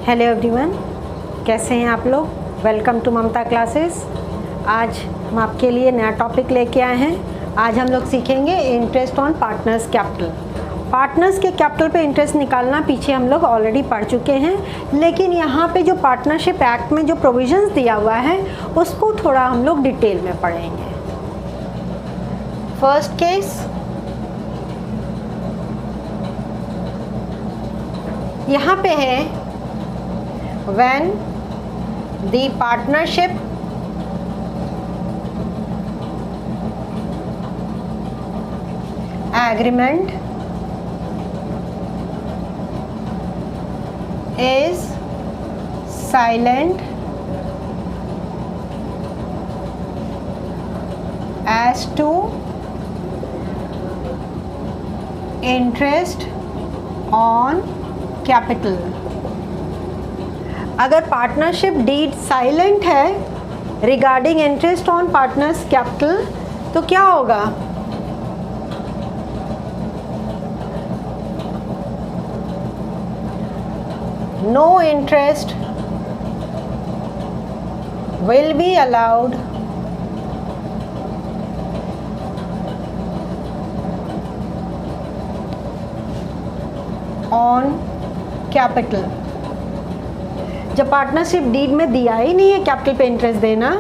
Hello everyone, कैसे हैं आप लोग। Welcome to Mamta classes. आज हम आपके लिए नया टॉपिक लेके आए हैं। आज हम लोग सीखेंगे interest on partners capital. Partners के कैपिटल पे इंटरेस्ट निकालना पीछे हम लोग ऑलरेडी पढ़ चुके हैं, लेकिन यहाँ पे जो पार्टनरशिप एक्ट में जो प्रोविजंस दिया हुआ है उसको थोड़ा हम लोग डिटेल में पढ़ेंगे। फर्स्ट केस, यहाँ पे है when the partnership agreement is silent as to interest on capital। अगर पार्टनरशिप डीड साइलेंट है regarding interest on partners capital तो क्या होगा? No interest will be allowed on capital. जब पार्टनरशिप डीड में दिया ही नहीं है कैपिटल पे इंटरेस्ट देना,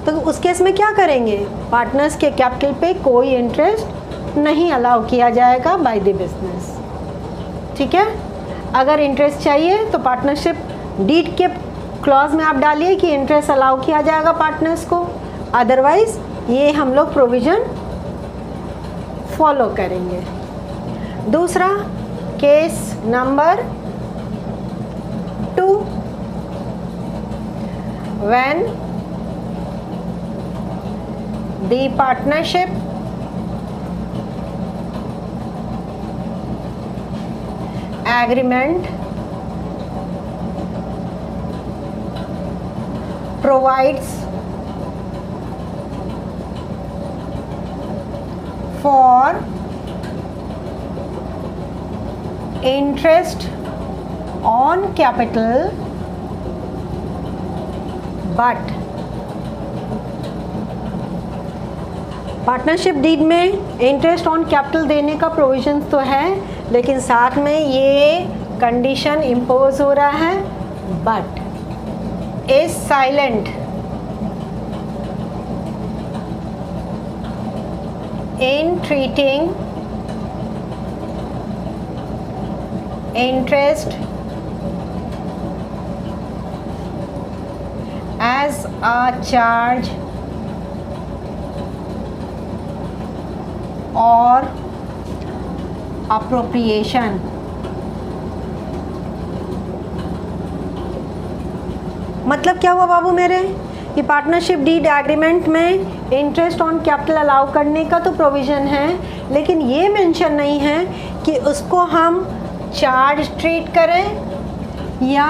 तो उस केस में क्या करेंगे? पार्टनर्स के कैपिटल पे कोई इंटरेस्ट नहीं अलाउ किया जाएगा बाय द बिजनेस। ठीक है, अगर इंटरेस्ट चाहिए तो पार्टनरशिप डीड के क्लॉज में आप डालिए कि इंटरेस्ट अलाउ किया जाएगा पार्टनर्स को, अदरवाइज ये हम लोग प्रोविज़न फॉलो करेंगे। दूसरा case number 2, when the partnership agreement provides for interest on capital but partnership deed में इंटरेस्ट ऑन कैपिटल देने का प्रोविजन तो है, लेकिन साथ में ये कंडीशन इम्पोज हो रहा है, but is silent in treating interest as a charge or appropriation। मतलब क्या हुआ बाबू मेरे कि पार्टनरशिप डीड एग्रीमेंट में इंटरेस्ट ऑन कैपिटल अलाउ करने का तो प्रोविज़न है, लेकिन ये मेंशन नहीं है कि उसको हम चार्ज ट्रीट करें या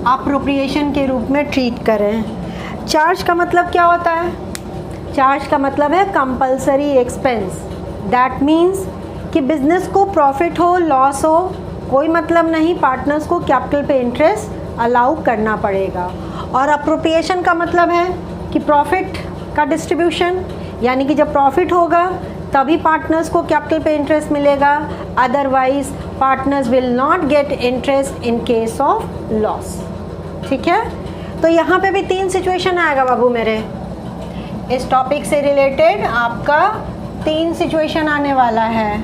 अप्रोप्रिएशन के रूप में ट्रीट करें। चार्ज का मतलब क्या होता है? चार्ज का मतलब है कंपलसरी एक्सपेंस। दैट मीन्स कि बिजनेस को प्रॉफिट हो लॉस हो कोई मतलब नहीं, पार्टनर्स को कैपिटल पे इंटरेस्ट अलाउ करना पड़ेगा। और अप्रोप्रिएशन का मतलब है कि प्रॉफिट का डिस्ट्रीब्यूशन, यानी कि जब प्रॉफिट होगा तभी पार्टनर्स को कैपिटल पे इंटरेस्ट मिलेगा, otherwise partners will not gate interest in case of loss. ठीक है, तो यहाँ पे भी 3 सिचुएशन आएगा बाबू मेरे। इस टॉपिक से रिलेटेड आपका 3 सिचुएशन आने वाला है।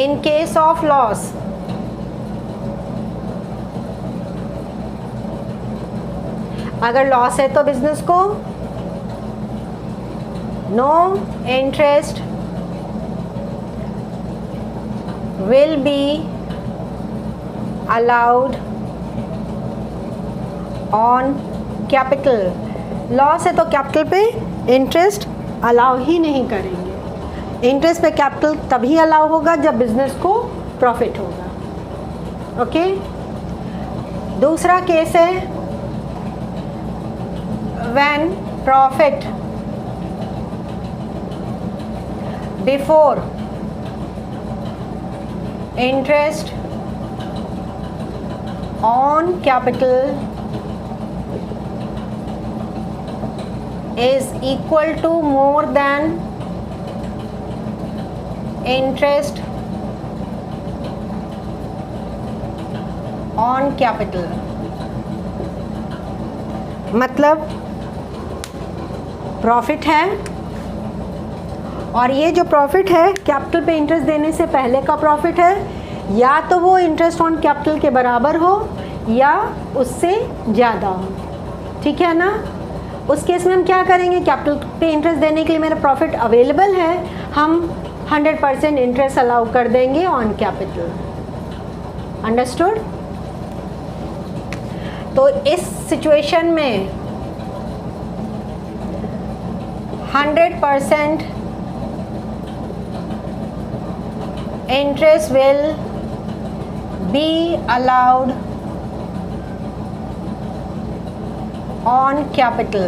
इन केस ऑफ लॉस, अगर लॉस है तो बिजनेस को no interest will be allowed on capital। Loss है तो कैपिटल पे इंटरेस्ट अलाउ ही नहीं करेंगे। इंटरेस्ट पे कैपिटल तभी अलाउ होगा जब बिजनेस को प्रॉफिट होगा। ओके, दूसरा केस है when profit before interest on capital is equal to more than interest on capital। मतलब प्रॉफिट है और ये जो प्रॉफिट है कैपिटल पे इंटरेस्ट देने से पहले का प्रॉफिट है, या तो वो इंटरेस्ट ऑन कैपिटल के बराबर हो या उससे ज़्यादा हो, ठीक है ना। उस केस में हम क्या करेंगे, कैपिटल पे इंटरेस्ट देने के लिए मेरा प्रॉफिट अवेलेबल है, हम 100% इंटरेस्ट अलाउ कर देंगे ऑन कैपिटल। अंडरस्टूड। तो इस सिचुएशन में 100% interest will be allowed on capital.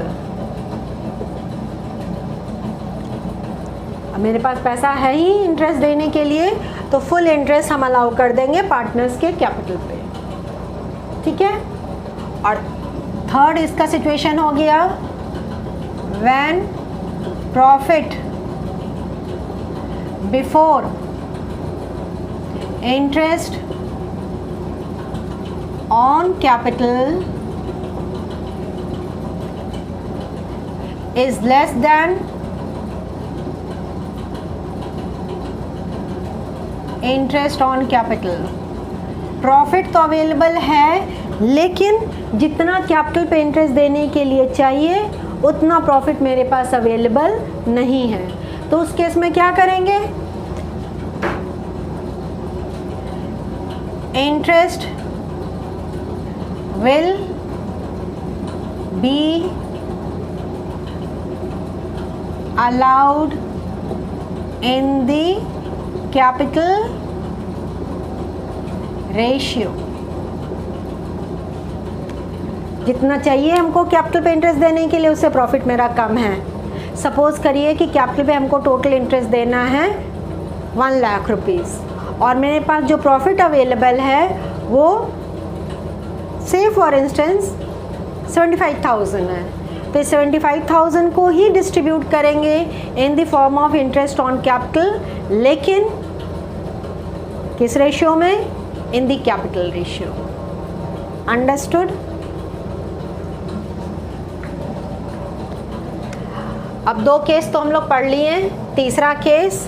अब मेरे पास पैसा है ही इंटरेस्ट देने के लिए, तो फुल इंटरेस्ट हम अलाउ कर देंगे पार्टनर्स के कैपिटल पे, ठीक है। और थर्ड इसका सिचुएशन हो गया when profit before interest on capital is less than interest on capital। Profit तो अवेलेबल है, लेकिन जितना कैपिटल पे इंटरेस्ट देने के लिए चाहिए उतना प्रॉफिट मेरे पास अवेलेबल नहीं है। तो उस केस में क्या करेंगे, interest will B allowed in the capital ratio। जितना चाहिए हमको कैपिटल पे इंटरेस्ट देने के लिए उससे प्रॉफिट मेरा कम है। सपोज करिए कि कैपिटल पे हमको टोटल इंटरेस्ट देना है 1 लाख रुपीज़ और मेरे पास जो प्रॉफिट अवेलेबल है वो से फॉर इंस्टेंस 75,000 है। तो 75,000 को ही डिस्ट्रीब्यूट करेंगे in the form of interest on capital, लेकिन किस रेशियो में, in the capital ratio. Understood. अब 2 केस तो हम लोग पढ़ लिए, तीसरा case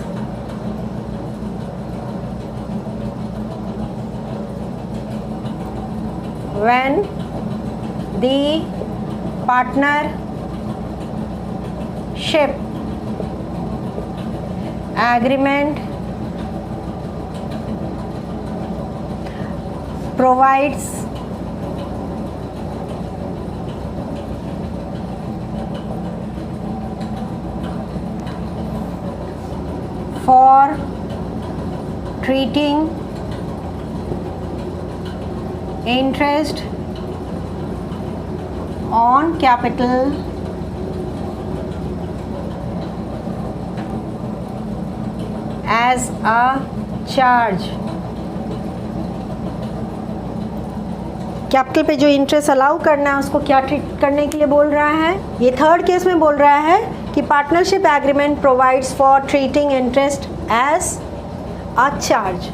when the partnership agreement provides for treating interest on capital as a charge। Capital पे जो इंटरेस्ट अलाउ करना है उसको क्या ट्रीट करने के लिए बोल रहा है, ये थर्ड केस में बोल रहा है कि partnership agreement provides for treating interest as a charge.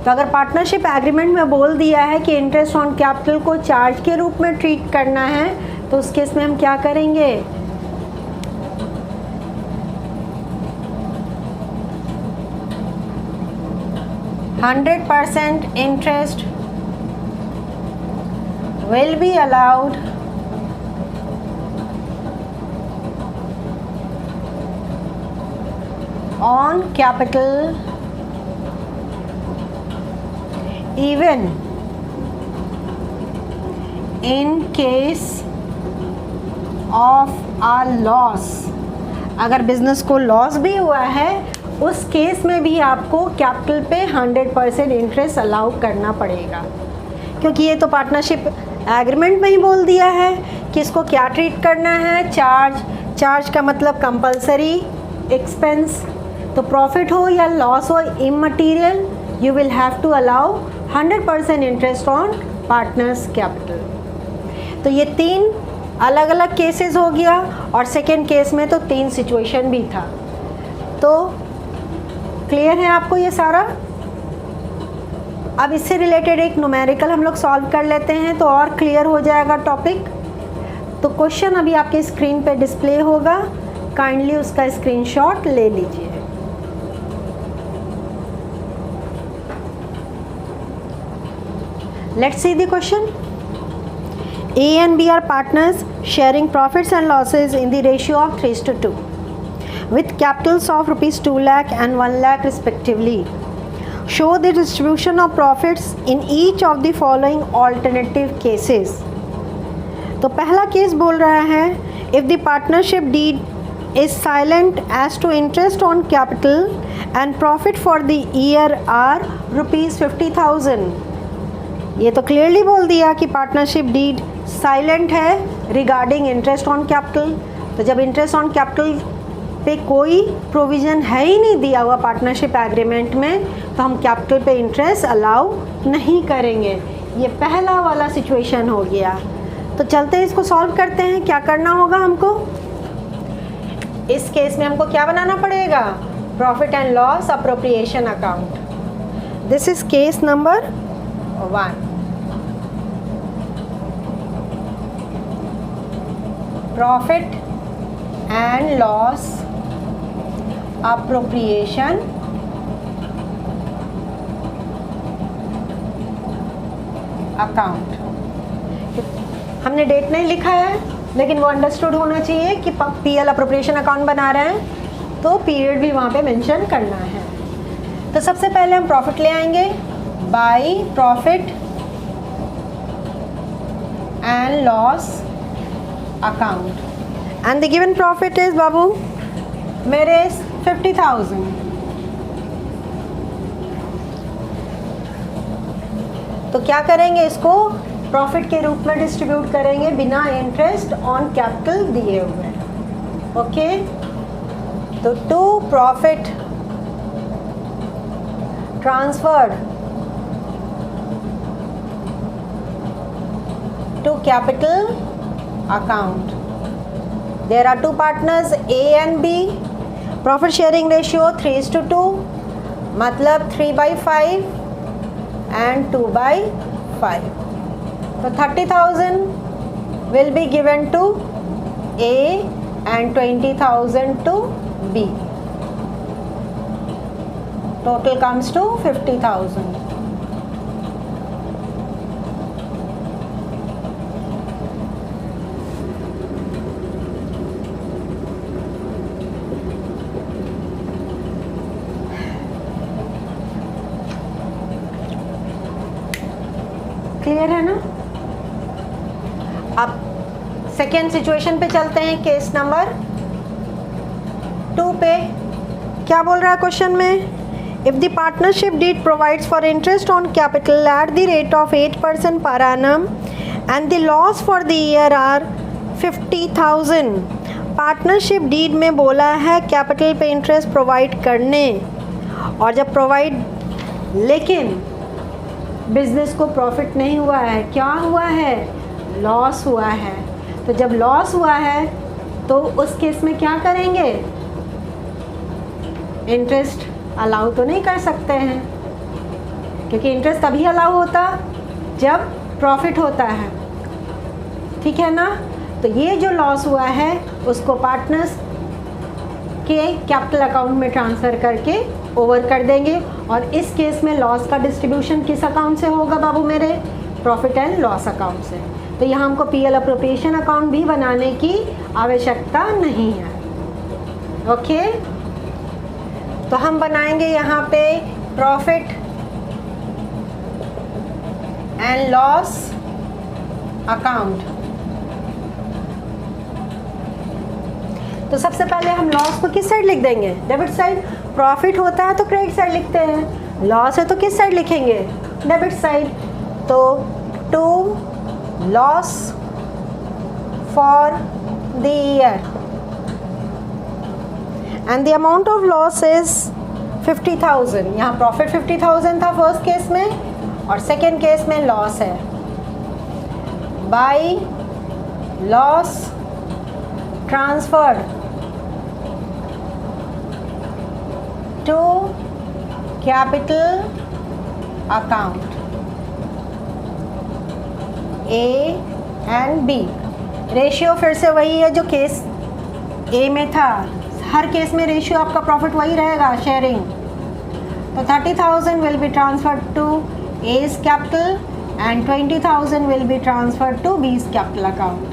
तो अगर पार्टनरशिप एग्रीमेंट में बोल दिया है कि इंटरेस्ट ऑन कैपिटल को चार्ज के रूप में ट्रीट करना है, तो उस केस में हम क्या करेंगे, 100% interest will be allowed on capital even in case of a loss। अगर बिजनेस को लॉस भी हुआ है उस केस में भी आपको कैपिटल पे 100% इंटरेस्ट अलाउ करना पड़ेगा, क्योंकि ये तो पार्टनरशिप एग्रीमेंट में ही बोल दिया है कि इसको क्या ट्रीट करना है, चार्ज का मतलब कंपलसरी एक्सपेंस। तो प्रॉफिट हो या लॉस हो, immaterial you will have to allow 100% interest on partners capital. तो ये 3 अलग अलग केसेस हो गया, और सेकेंड केस में तो 3 सिचुएशन भी था। तो क्लियर है आपको ये सारा? अब इससे रिलेटेड एक न्यूमेरिकल हम लोग सॉल्व कर लेते हैं तो और क्लियर हो जाएगा टॉपिक। तो क्वेश्चन अभी आपके स्क्रीन पे डिस्प्ले होगा, काइंडली उसका स्क्रीनशॉट ले लीजिए। Let's see the question. A and B are partners sharing profits and losses in the ratio of 3:2 with capitals of rupees 2 lakh and 1 lakh respectively. Show the distribution of profits in each of the following alternative cases. तो पहला case बोल रहा है if the partnership deed is silent as to interest on capital and profit for the year are rupees 50,000. ये तो clearly बोल दिया कि पार्टनरशिप डीड साइलेंट है रिगार्डिंग इंटरेस्ट ऑन कैपिटल। तो जब इंटरेस्ट ऑन कैपिटल पे कोई प्रोविज़न है ही नहीं दिया हुआ पार्टनरशिप एग्रीमेंट में, तो हम कैपिटल पे इंटरेस्ट अलाउ नहीं करेंगे। ये पहला वाला सिचुएशन हो गया। तो चलते हैं इसको सॉल्व करते हैं। क्या करना होगा हमको? इस केस में हमको क्या बनाना पड़ेगा? Profit and loss appropriation account. This is case number 1। Profit and loss appropriation account. हमने डेट नहीं लिखा है, लेकिन वो अंडरस्टूड होना चाहिए कि पीएल अप्रोप्रिएशन अकाउंट बना रहे हैं तो पीरियड भी वहाँ पे मेंशन करना है। तो सबसे पहले हम प्रॉफिट ले आएंगे by profit and loss account and the given profit is बाबू मेरे 50,000। तो क्या करेंगे? इसको प्रॉफिट के रूप में डिस्ट्रीब्यूट करेंगे बिना इंटरेस्ट ऑन कैपिटल दिए हुए। ओके, तो to profit transferred to capital account. There are 2 partners A and B. Profit sharing ratio 3:2, मतलब 3/5 and 2/5. So 30,000 will be given to A and 20,000 to B. Total comes to 50,000. Clear है ना? अब second situation पे चलते हैं, case number 2 पे। क्या बोल रहा है क्वेश्चन में? If the partnership deed provides for interest on capital at the rate of 8% per annum and the loss for the year are 50,000। Partnership deed में बोला है कैपिटल पे इंटरेस्ट प्रोवाइड करने, और जब प्रोवाइड, लेकिन बिजनेस को प्रॉफिट नहीं हुआ है, क्या हुआ है? लॉस हुआ है। तो जब लॉस हुआ है तो उस केस में क्या करेंगे? इंटरेस्ट अलाउ तो नहीं कर सकते हैं, क्योंकि इंटरेस्ट तभी अलाउ होता जब प्रॉफिट होता है। ठीक है ना? तो ये जो लॉस हुआ है उसको पार्टनर्स के कैपिटल अकाउंट में ट्रांसफ़र करके ओवर कर देंगे, और इस केस में लॉस का डिस्ट्रीब्यूशन किस अकाउंट से होगा बाबू मेरे? प्रॉफिट एंड लॉस अकाउंट से। तो यहाँ हमको पीएल अप्रोप्रिएशन अकाउंट भी बनाने की आवश्यकता नहीं है। ओके, तो हम बनाएंगे यहाँ पे प्रॉफिट एंड लॉस अकाउंट। तो सबसे पहले हम लॉस को किस साइड लिख देंगे? Debit side. प्रॉफिट होता है तो क्रेडिट साइड लिखते हैं, लॉस है तो किस साइड लिखेंगे? Debit side. तो to loss for the year and the amount of loss is 50,000, यहाँ प्रॉफिट 50,000 था फर्स्ट केस में और सेकेंड केस में लॉस है. By loss transferred to capital account A and B. Ratio फिर से वही है जो केस ए में था. हर केस में रेशियो आपका प्रॉफिट वही रहेगा, शेयरिंग. तो 30,000 will be transferred to A's capital and 20,000 will be transferred to B's capital account.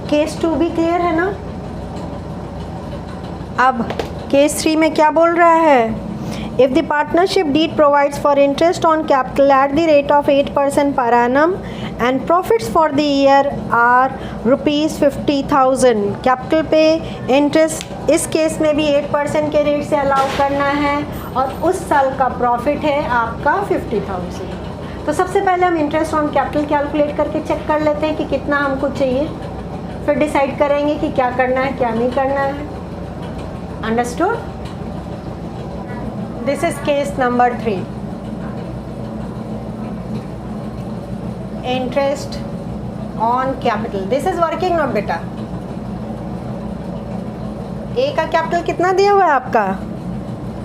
Case 2 भी क्लियर है ना. अब केस 3 में क्या बोल रहा है? If the partnership deed provides for interest on capital at the rate of 8% per annum and profits for the year are ₹50,000. Capital पे इंटरेस्ट इस केस में भी 8% के रेट से अलाउ करना है और उस साल का प्रॉफिट है आपका 50,000. तो सबसे पहले हम इंटरेस्ट ऑन कैपिटल कैलकुलेट करके चेक कर लेते हैं कि कितना हमको चाहिए, फिर डिसाइड करेंगे कि क्या करना है क्या नहीं करना है. Understood. This is case number 3. Interest on capital. This is working अब बेटा. ए का कैपिटल कितना दिया हुआ है आपका?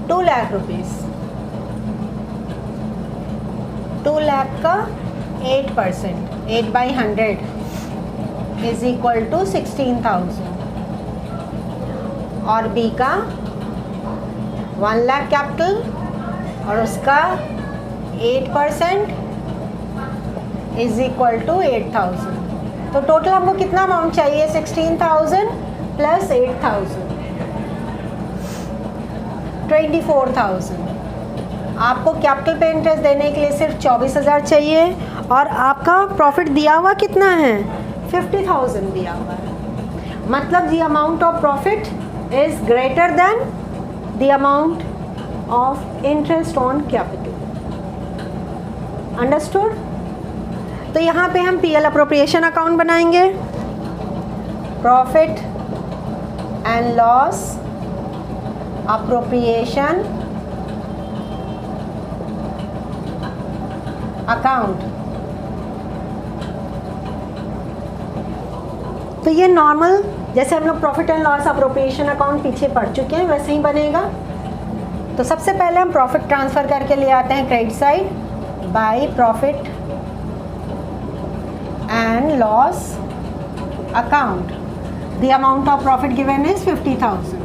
2 लाख रुपीस. 2 लाख का 8%, 8/100 इज इक्वल टू 16,000. और बी का 1 लाख कैपिटल और उसका 8% इज इक्वल टू 8,000. तो टोटल हमको कितना अमाउंट चाहिए? 16,000 प्लस 8,000, 24,000. आपको कैपिटल पे इंटरेस्ट देने के लिए सिर्फ 24,000 चाहिए और आपका प्रॉफिट दिया हुआ कितना है? 50,000 दिया हुआ है. मतलब the amount of profit is greater than the amount of interest on capital. Understood. तो यहाँ पे हम पीएल अप्रोप्रिएशन अकाउंट बनाएंगे. Profit and loss appropriation account. तो ये नॉर्मल जैसे हम लोग profit and loss appropriation account पीछे पढ़ चुके हैं वैसे ही बनेगा. तो सबसे पहले हम प्रॉफिट ट्रांसफ़र करके ले आते हैं credit side by profit and loss account. The amount of profit given is 50,000.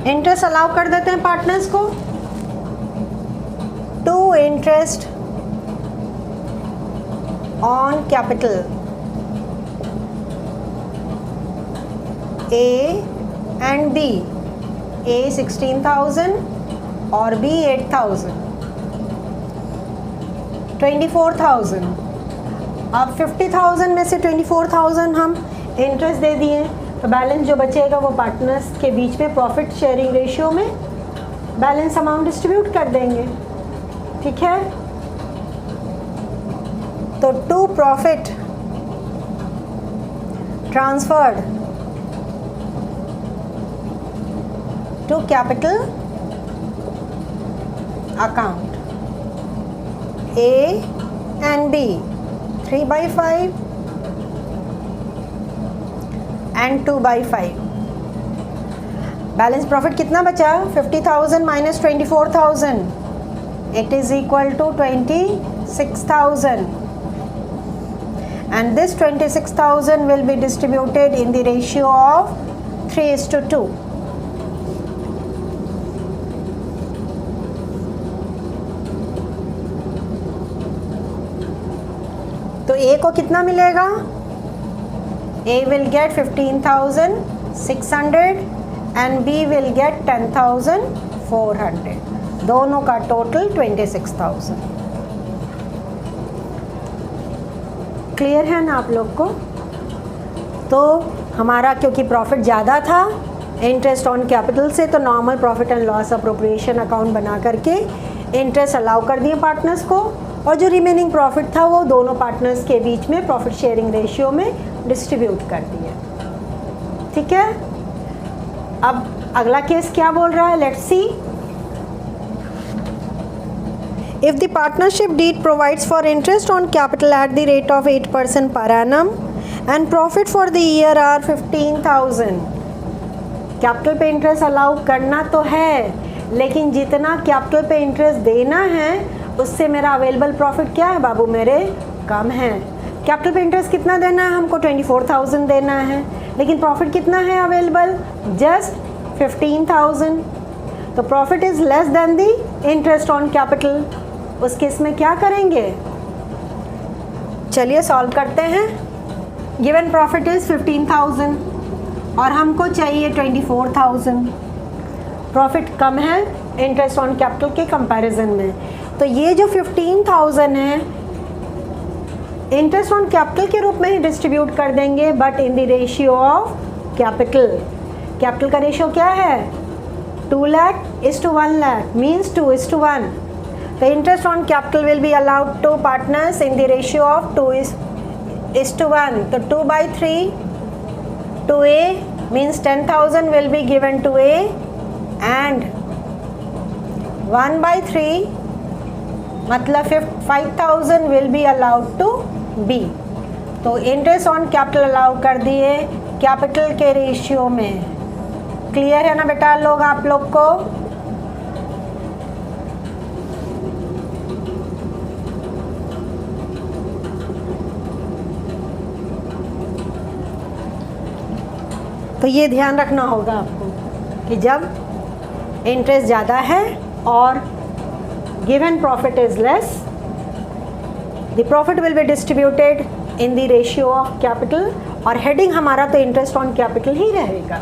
Interest allow कर देते हैं पार्टनर्स को. To interest on capital A and B. A 16,000 और B 8,000, 24,000. अब 50,000 में से 24,000 हम इंटरेस्ट दे दिए तो बैलेंस जो बचेगा वो पार्टनर्स के बीच में प्रॉफिट शेयरिंग रेशियो में बैलेंस अमाउंट डिस्ट्रीब्यूट कर देंगे. ठीक है. तो to profit transferred to capital account A and B 3/5 and 2/5. Balance profit कितना बचा? 50,000 minus 24,000. It is equal to 26,000. And this 26,000 will be distributed in the ratio of 3:2. तो ए को कितना मिलेगा? A will get 15,600 and B will get 10,400. दोनों का total 26,000. Clear है ना आप लोग को? तो हमारा क्योंकि प्रॉफिट ज़्यादा था इंटरेस्ट ऑन कैपिटल से, तो normal profit and loss appropriation account बना करके इंटरेस्ट अलाउ कर दिए पार्टनर्स को, और जो रिमेनिंग प्रॉफिट था वो दोनों पार्टनर्स के बीच में प्रॉफिट शेयरिंग रेशियो में डिस्ट्रीब्यूट कर दिए। ठीक है, अब अगला केस क्या बोल रहा है, let's see. If the partnership deed provides for interest on capital at the rate of 8% per annum and profit for the year are 15,000, capital पे इंटरेस्ट अलाउ करना तो है, लेकिन जितना कैपिटल पे इंटरेस्ट देना है उससे मेरा अवेलेबल प्रॉफिट क्या है बाबू मेरे, कम है। कैपिटल पे इंटरेस्ट कितना देना है हमको, 24,000 देना है, लेकिन प्रॉफिट कितना है अवेलेबल, जस्ट 15,000। तो profit is less than the interest on capital. उस केस में क्या करेंगे, चलिए सॉल्व करते हैं। गिवन प्रॉफिट इज़ 15,000 और हमको चाहिए 24,000। प्रॉफिट कम है इंटरेस्ट ऑन कैपिटल के कंपैरिजन में, तो ये जो 15,000 है इंटरेस्ट ऑन कैपिटल के रूप में ही डिस्ट्रीब्यूट कर देंगे, but in the ratio of capital. Capital का रेशियो क्या है, 2 lakh is to 1 lakh, means 2:1। तो interest on capital will be allowed to partners in the ratio of 2:1। तो 2/3 to A means 10,000 will be given to A and 1/3 मतलब 5,000 will be allowed to B। तो interest on capital allow कर दिए capital के ratio में। Clear है ना बेटा लोग, आप लोग को? तो ये ध्यान रखना होगा आपको कि जब इंटरेस्ट ज़्यादा है और given profit is less, the profit will be distributed in the ratio of capital, और हेडिंग हमारा तो इंटरेस्ट ऑन कैपिटल ही रहेगा,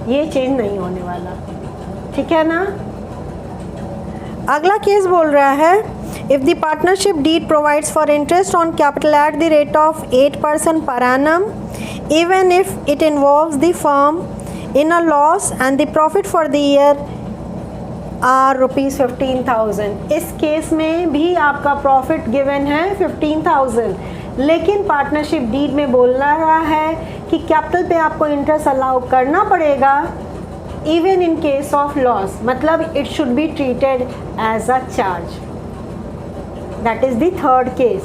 ये चेंज नहीं होने वाला। ठीक है ना? अगला केस बोल रहा है, if the partnership deed provides for interest on capital at the rate of 8% per annum even if it involves the firm in a loss and the profit for the year are rupees 15,000। इस case में भी आपका profit given है 15,000, लेकिन partnership deed में बोल रहा है कि कैपिटल पे आपको इंटरेस्ट अलाउ करना पड़ेगा even in case of loss, मतलब it should be treated as a charge. That is the third case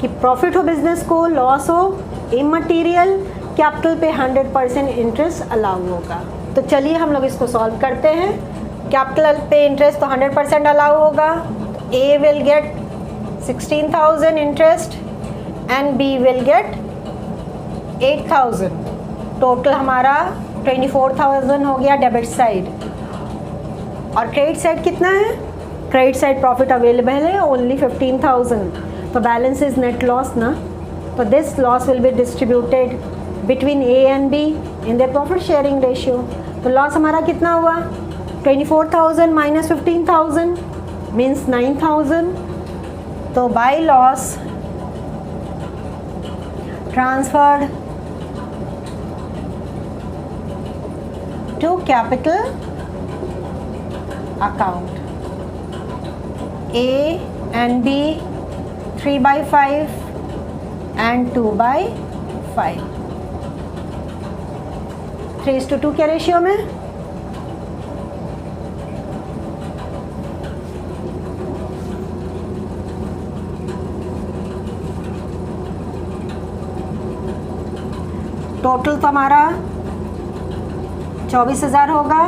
कि प्रॉफिट हो बिजनेस को, लॉस हो इमटेरियल, कैपिटल पे 100% इंटरेस्ट अलाउ होगा। तो चलिए हम लोग इसको सॉल्व करते हैं। कैपिटल पे इंटरेस्ट तो 100% अलाउ होगा, A will get 16,000 interest and B will get 8,000। Total हमारा 24,000 हो गया डेबिट साइड। और क्रेडिट साइड कितना है, क्रेडिट साइड प्रॉफिट अवेलेबल है ओनली 15,000, तो बैलेंस इज नेट लॉस ना। तो this loss will be distributed between A and B in the profit sharing ratio. तो लॉस हमारा कितना हुआ, 24,000 माइनस 15,000 मीन्स 9,000। तो by loss transferred to capital account, A and B 3/5 and 2/5, 3:2 के ratio में। Total तो हमारा 24,000 होगा,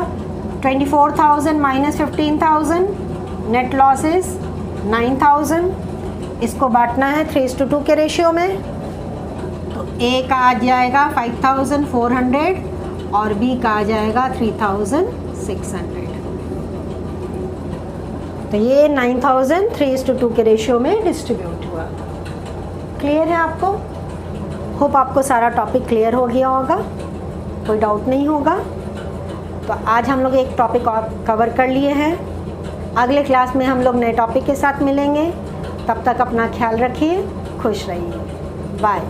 24,000 माइनस 15,000, नेट लॉस इज 9,000। इसको बांटना है 3:2 के रेशियो में। तो ए का आ जाएगा 5,400 और बी का आ जाएगा 3,600। तो ये 9,000 3:2 के रेशियो में डिस्ट्रीब्यूट हुआ। क्लियर है आपको? होप आपको सारा टॉपिक क्लियर हो गया होगा, कोई डाउट नहीं होगा। तो आज हम लोग एक टॉपिक और कवर कर लिए हैं। अगले क्लास में हम लोग नए टॉपिक के साथ मिलेंगे। तब तक अपना ख्याल रखिए, खुश रहिए, बाय।